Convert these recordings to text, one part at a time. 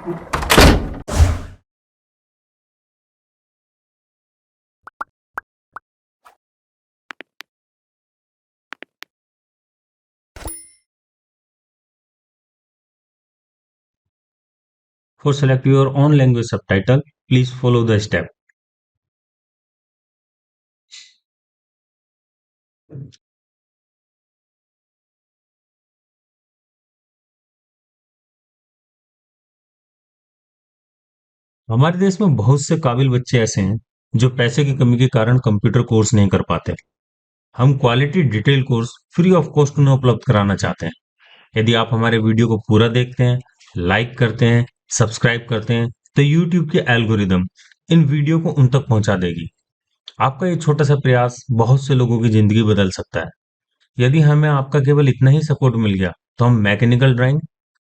For select your own language subtitle, please follow the step. हमारे देश में बहुत से काबिल बच्चे ऐसे हैं जो पैसे की कमी के कारण कंप्यूटर कोर्स नहीं कर पाते। हम quality detail course free of cost उन्हें उपलब्ध कराना चाहते हैं। यदि आप हमारे वीडियो को पूरा देखते हैं, लाइक करते हैं, सब्सक्राइब करते हैं, तो यूट्यूब के एल्गोरिदम इन वीडियो को उन तक पहुंचा देगी। आपका ये छोटा सा प्रयास बहुत से लोगों की जिंदगी बदल सकता है। यदि हमें आपका केवल इतना ही सपोर्ट मिल गया, तो हम mechanical drawing,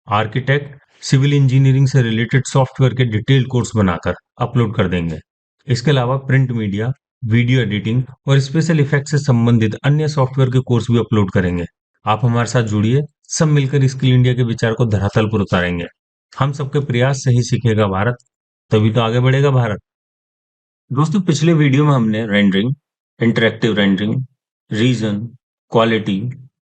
architect, civil engineering से रिलेटेड सॉफ्टवेयर के डिटेल्ड कोर्स बनाकर अपलोड कर देंगे। इसके अलावा प्रिंट मीडिया, वीडियो एडिटिंग और स्पेशल इफेक्ट से संबंधित अन्य सॉफ्टवेयर के कोर्स भी अपलोड करेंगे। आप हमारे साथ जुड़िए, सब मिलकर स्किल इंडिया के विचार को धरातल पर उतारेंगे। हम सबके प्रयास से ही सीखेगा भारत, तभी तो आगे बढ़ेगा भारत। दोस्तों, पिछले वीडियो में हमने rendering, interactive rendering, region, quality,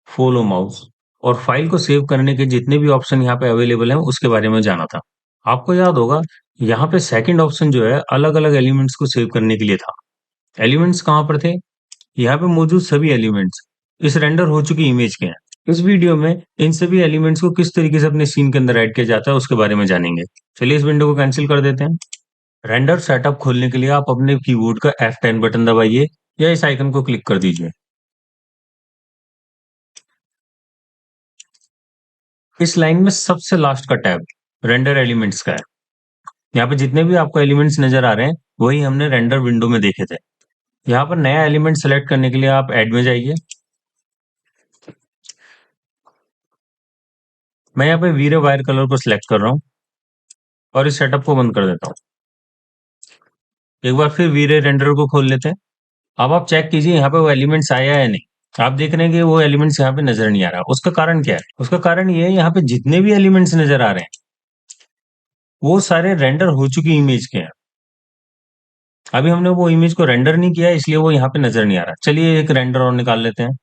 follow mouse और फाइल को सेव करने के जितने भी ऑप्शन यहाँ पे अवेलेबल हैं उसके बारे में जाना था। आपको याद होगा, यहाँ पे सेकंड ऑप्शन जो है अलग अलग एलिमेंट्स को सेव करने के लिए था। एलिमेंट्स कहाँ पर थे? यहाँ पे मौजूद सभी एलिमेंट्स इस रेंडर हो चुकी इमेज के हैं। इस वीडियो में इन सभी एलिमेंट्स को किस तरीके से अपने सीन के अंदर ऐड किया जाता है उसके बारे में जानेंगे। चलिए इस विंडो को कैंसिल कर देते हैं। रेंडर सेटअप खोलने के लिए आप अपने कीबोर्ड का F10 बटन दबाइए या इस आइकन को क्लिक कर दीजिए। इस लाइन में सबसे लास्ट का टैब रेंडर एलिमेंट्स का है। यहाँ पे जितने भी आपको एलिमेंट्स नजर आ रहे हैं वही हमने रेंडर विंडो में देखे थे। यहाँ पर नया एलिमेंट सेलेक्ट करने के लिए आप ऐड में जाइए। मैं यहाँ पे वीरे वायर कलर को सिलेक्ट कर रहा हूँ और इस सेटअप को बंद कर देता हूँ। एक बार फिर वीरे रेंडर को खोल लेते हैं। अब आप चेक कीजिए यहाँ पे वो एलिमेंट्स आया है नहीं। आप देख रहे हैं कि वो एलिमेंट्स यहाँ पे नजर नहीं आ रहा। उसका कारण क्या है? उसका कारण ये है, यहाँ पे जितने भी एलिमेंट्स नजर आ रहे हैं वो सारे रेंडर हो चुकी इमेज के हैं। अभी हमने वो इमेज को रेंडर नहीं किया इसलिए वो यहाँ पे नजर नहीं आ रहा। चलिए एक रेंडर और निकाल लेते हैं।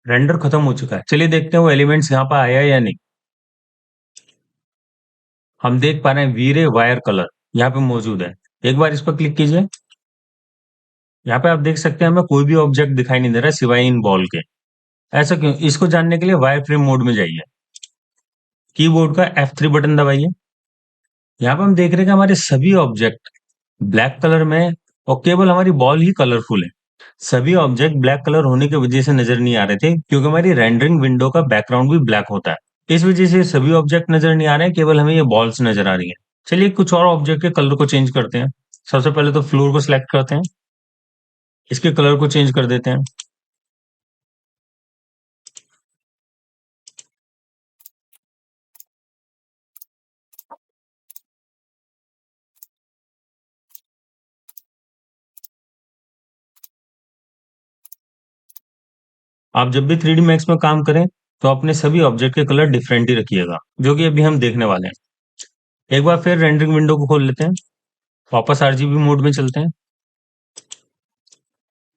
रेंडर खत्म हो चुका है। चलिए देखते हैं वो एलिमेंट्स यहाँ पर आया है या नहीं। हम देख पा रहे हैं वीरे वायर कलर यहाँ पे मौजूद है। एक बार इस पर क्लिक कीजिए। यहाँ पे आप देख सकते हैं हमें कोई भी ऑब्जेक्ट दिखाई नहीं दे रहा सिवाय इन बॉल के। ऐसा क्यों? इसको जानने के लिए वायर फ्रेम मोड में जाइए। कीबोर्ड का F3 बटन दबाइए। यहाँ पे हम देख रहे हैं कि हमारे सभी ऑब्जेक्ट ब्लैक कलर में है और केवल हमारी बॉल ही कलरफुल है। सभी ऑब्जेक्ट ब्लैक कलर होने की वजह से नजर नहीं आ रहे थे क्योंकि हमारी रेंडरिंग विंडो का बैकग्राउंड भी ब्लैक होता है। इस वजह से सभी ऑब्जेक्ट नजर नहीं आ रहे हैं, केवल हमें ये बॉल्स नजर आ रही है। चलिए कुछ और ऑब्जेक्ट के कलर को चेंज करते हैं। सबसे पहले तो फ्लोर को सिलेक्ट करते हैं, इसके कलर को चेंज कर देते हैं। आप जब भी 3D मैक्स में काम करें तो अपने सभी ऑब्जेक्ट के कलर डिफरेंट ही रखिएगा, जो कि अभी हम देखने वाले हैं। एक बार फिर रेंडरिंग विंडो को खोल लेते हैं, वापस आरजीबी मोड में चलते हैं।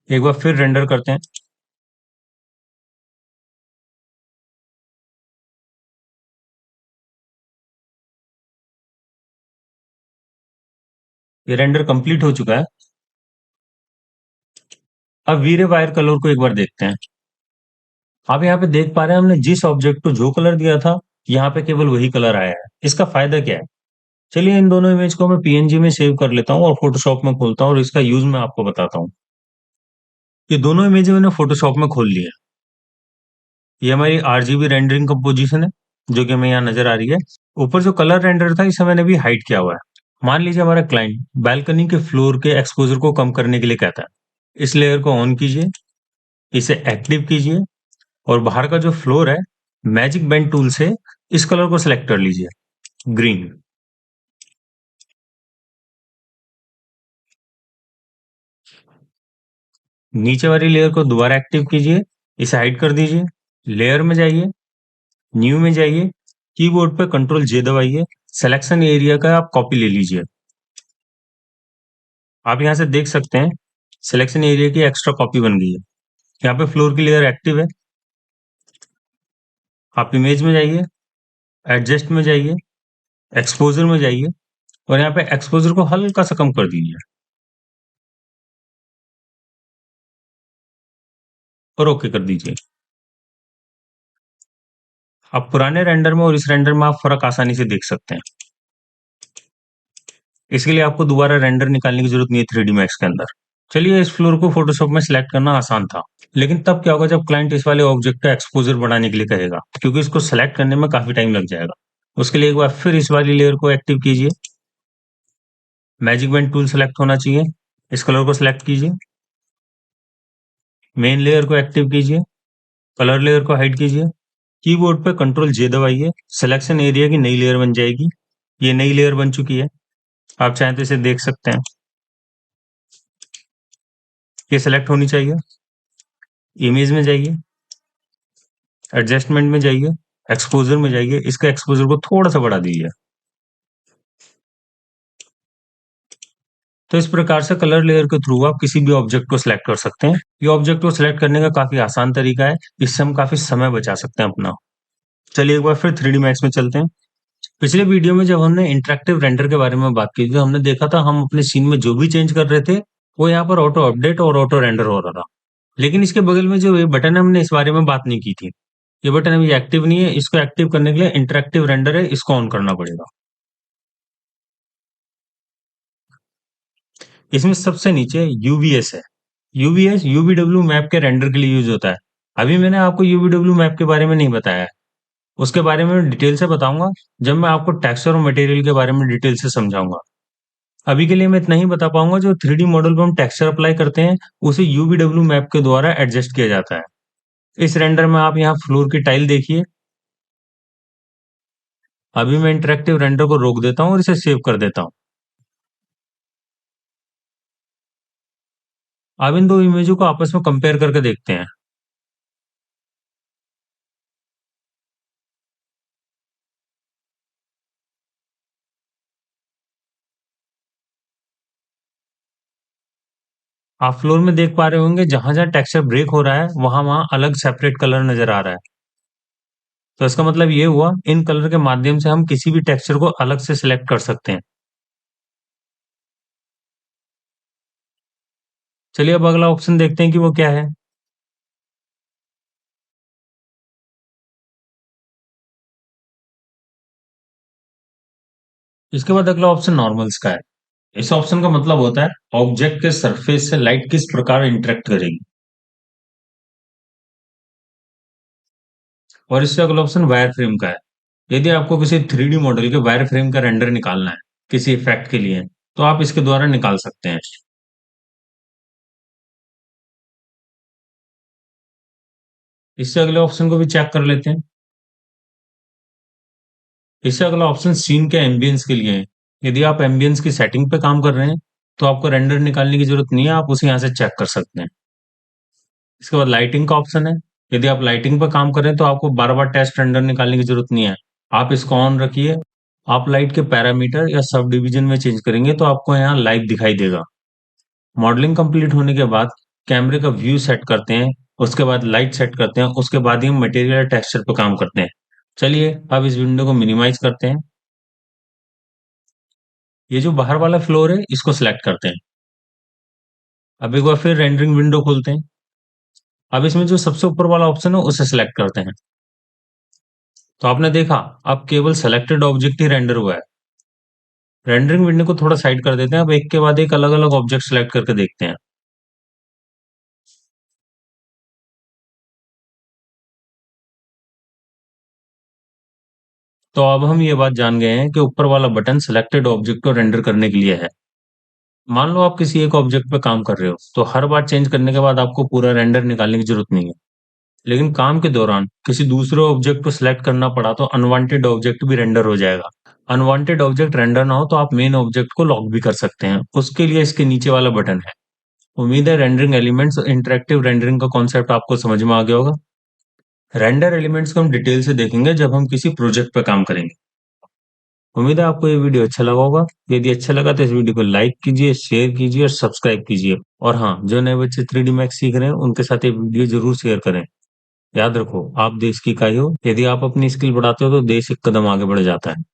एक बार फिर रेंडर करते हैं। ये रेंडर कंप्लीट हो चुका है। अब वीरे वायर कलर को एक बार देखते हैं। आप यहाँ पे देख पा रहे हैं हमने जिस ऑब्जेक्ट को जो कलर दिया था यहाँ पे केवल वही कलर आया है। इसका फायदा क्या है? चलिए इन दोनों इमेज को मैं पीएनजी में सेव कर लेता हूँ और फोटोशॉप में खोलता हूँ और इसका यूज मैं आपको बताता हूँ। ये दोनों इमेज मैंने फोटोशॉप में खोल लिया। ये हमारी आरजीबी रेंडरिंग कंपोजिशन है जो कि हमें यहाँ नजर आ रही है। ऊपर जो कलर रेंडर था इसे मैंने भी हाइड किया हुआ है। मान लीजिए हमारा क्लाइंट बालकनी के फ्लोर के एक्सपोजर को कम करने के लिए कहता है। इस लेयर को ऑन कीजिए, इसे एक्टिव कीजिए और बाहर का जो फ्लोर है मैजिक बेंड टूल से इस कलर को सिलेक्ट कर लीजिए, ग्रीन। नीचे वाली लेयर को दोबारा एक्टिव कीजिए, इसे हाइड कर दीजिए, लेयर में जाइए, न्यू में जाइए, कीबोर्ड पे कंट्रोल जे दबाइए, सिलेक्शन एरिया का आप कॉपी ले लीजिए। आप यहाँ से देख सकते हैं सिलेक्शन एरिया की एक्स्ट्रा कॉपी बन गई है। यहाँ पे फ्लोर की लेयर एक्टिव है। आप इमेज में जाइए, एडजस्ट में जाइए, एक्सपोजर में जाइए और यहाँ पे एक्सपोजर को हल्का सा कम कर दीजिए और ओके कर दीजिए। अब पुराने रेंडर में और इस रेंडर में आप फर्क आसानी से देख सकते हैं। इसके लिए आपको दोबारा रेंडर निकालने की जरूरत नहीं है 3D मैक्स के अंदर। चलिए, इस फ्लोर को फोटोशॉप में सिलेक्ट करना आसान था, लेकिन तब क्या होगा जब क्लाइंट इस वाले ऑब्जेक्ट का एक्सपोजर बढ़ाने के लिए कहेगा, क्योंकि इसको सिलेक्ट करने में काफी टाइम लग जाएगा। उसके लिए एक बार फिर इस वाली लेयर को एक्टिव कीजिए, मैजिक बैंड टूल सेलेक्ट होना चाहिए, इस कलर को सिलेक्ट कीजिए, मेन लेयर को एक्टिव कीजिए, कलर लेयर को हाइड कीजिए, कीबोर्ड पे कंट्रोल जे दबाइए, सिलेक्शन एरिया की नई लेयर बन जाएगी। ये नई लेयर बन चुकी है, आप चाहें तो इसे देख सकते हैं। ये सिलेक्ट होनी चाहिए। इमेज में जाइए, एडजस्टमेंट में जाइए, एक्सपोजर में जाइए, इसका एक्सपोजर को थोड़ा सा बढ़ा दीजिए। तो इस प्रकार से कलर लेयर के थ्रू आप किसी भी ऑब्जेक्ट को सिलेक्ट कर सकते हैं। ये ऑब्जेक्ट को सिलेक्ट करने का काफी आसान तरीका है, इससे हम काफी समय बचा सकते हैं अपना। चलिए एक बार फिर 3D मैक्स में चलते हैं। पिछले वीडियो में जब हमने इंटरेक्टिव रेंडर के बारे में बात की थी, तो हमने देखा था हम अपने सीन में जो भी चेंज कर रहे थे वो यहाँ पर ऑटो अपडेट और ऑटो रेंडर हो रहा था। लेकिन इसके बगल में जो ये बटन है, हमने इस बारे में बात नहीं की थी। ये बटन अभी एक्टिव नहीं है, इसको एक्टिव करने के लिए इंटरेक्टिव रेंडर है, इसको ऑन करना पड़ेगा। इसमें सबसे नीचे यूवीएस है। यूवीएस यूवीडब्ल्यू मैप के रेंडर के लिए यूज होता है। अभी मैंने आपको यूवीडब्ल्यू मैप के बारे में नहीं बताया है, उसके बारे में डिटेल से बताऊंगा जब मैं आपको टेक्सचर और मटेरियल के बारे में डिटेल से समझाऊंगा। अभी के लिए मैं इतना ही बता पाऊंगा, जो 3D मॉडल पे हम टेक्सचर अप्लाई करते हैं उसे यूवीडब्ल्यू मैप के द्वारा एडजस्ट किया जाता है। इस रेंडर में आप यहाँ फ्लोर की टाइल देखिए। अभी मैं इंटरेक्टिव रेंडर को रोक देता हूँ और इसे सेव कर देता हूँ। अब इन दो इमेजों को आपस में कंपेयर करके देखते हैं। आप फ्लोर में देख पा रहे होंगे, जहां जहां टेक्सचर ब्रेक हो रहा है वहां वहां अलग सेपरेट कलर नजर आ रहा है। तो इसका मतलब ये हुआ, इन कलर के माध्यम से हम किसी भी टेक्सचर को अलग से सिलेक्ट कर सकते हैं। चलिए अब अगला ऑप्शन देखते हैं कि वो क्या है। इसके बाद अगला ऑप्शन नॉर्मल्स का है। इस ऑप्शन का मतलब होता है ऑब्जेक्ट के सरफेस से लाइट किस प्रकार इंटरेक्ट करेगी। और इससे अगला ऑप्शन वायर फ्रेम का है। यदि आपको किसी 3D मॉडल के वायर फ्रेम का रेंडर निकालना है किसी इफेक्ट के लिए, तो आप इसके द्वारा निकाल सकते हैं। इससे अगले ऑप्शन को भी चेक कर लेते हैं। इससे अगला ऑप्शन सीन के एम्बियंस के लिए है। यदि आप एम्बियंस की सेटिंग पे काम कर रहे हैं तो आपको रेंडर निकालने की जरूरत नहीं है, आप उसे यहाँ से चेक कर सकते हैं। इसके बाद लाइटिंग का ऑप्शन है। यदि आप लाइटिंग पर काम कर रहे हैं तो आपको बार बार टेस्ट रेंडर निकालने की जरूरत नहीं है, आप इसको ऑन रखिए। आप लाइट के पैरामीटर या सब डिवीजन में चेंज करेंगे तो आपको यहाँ लाइव दिखाई देगा। मॉडलिंग कंप्लीट होने के बाद कैमरे का व्यू सेट करते हैं, उसके बाद लाइट सेट करते हैं, उसके बाद ही हम मटेरियल टेक्सचर पर काम करते हैं। चलिए अब इस विंडो को मिनिमाइज करते हैं। ये जो बाहर वाला फ्लोर है इसको सिलेक्ट करते हैं। अब एक बार फिर रेंडरिंग विंडो खोलते हैं। अब इसमें जो सबसे ऊपर वाला ऑप्शन है उसे सिलेक्ट करते हैं। तो आपने देखा, अब केवल सेलेक्टेड ऑब्जेक्ट ही रेंडर हुआ है। रेंडरिंग विंडो को थोड़ा साइड कर देते हैं। अब एक के बाद एक अलग अलग ऑब्जेक्ट सेलेक्ट करके देखते हैं। तो अब हम ये बात जान गए हैं कि ऊपर वाला बटन सिलेक्टेड ऑब्जेक्ट को रेंडर करने के लिए है। मान लो आप किसी एक ऑब्जेक्ट पे काम कर रहे हो, तो हर बार चेंज करने के बाद आपको पूरा रेंडर निकालने की जरूरत नहीं है। लेकिन काम के दौरान किसी दूसरे ऑब्जेक्ट को सिलेक्ट करना पड़ा तो अनवांटेड ऑब्जेक्ट भी रेंडर हो जाएगा। अनवांटेड ऑब्जेक्ट रेंडर ना हो तो आप मेन ऑब्जेक्ट को लॉक भी कर सकते हैं, उसके लिए इसके नीचे वाला बटन है। उम्मीद है रेंडरिंग एलिमेंट्स और इंटरेक्टिव रेंडरिंग का कॉन्सेप्ट आपको समझ में आ गया होगा। रेंडर एलिमेंट्स को हम डिटेल से देखेंगे जब हम किसी प्रोजेक्ट पर काम करेंगे। उम्मीद है आपको ये वीडियो अच्छा लगा होगा। यदि अच्छा लगा तो इस वीडियो को लाइक कीजिए, शेयर कीजिए और सब्सक्राइब कीजिए। और हाँ, जो नए बच्चे 3D मैक्स सीख रहे हैं उनके साथ ये वीडियो जरूर शेयर करें। याद रखो, आप देश की इकाई हो। यदि आप अपनी स्किल बढ़ाते हो तो देश एक कदम आगे बढ़ जाता है।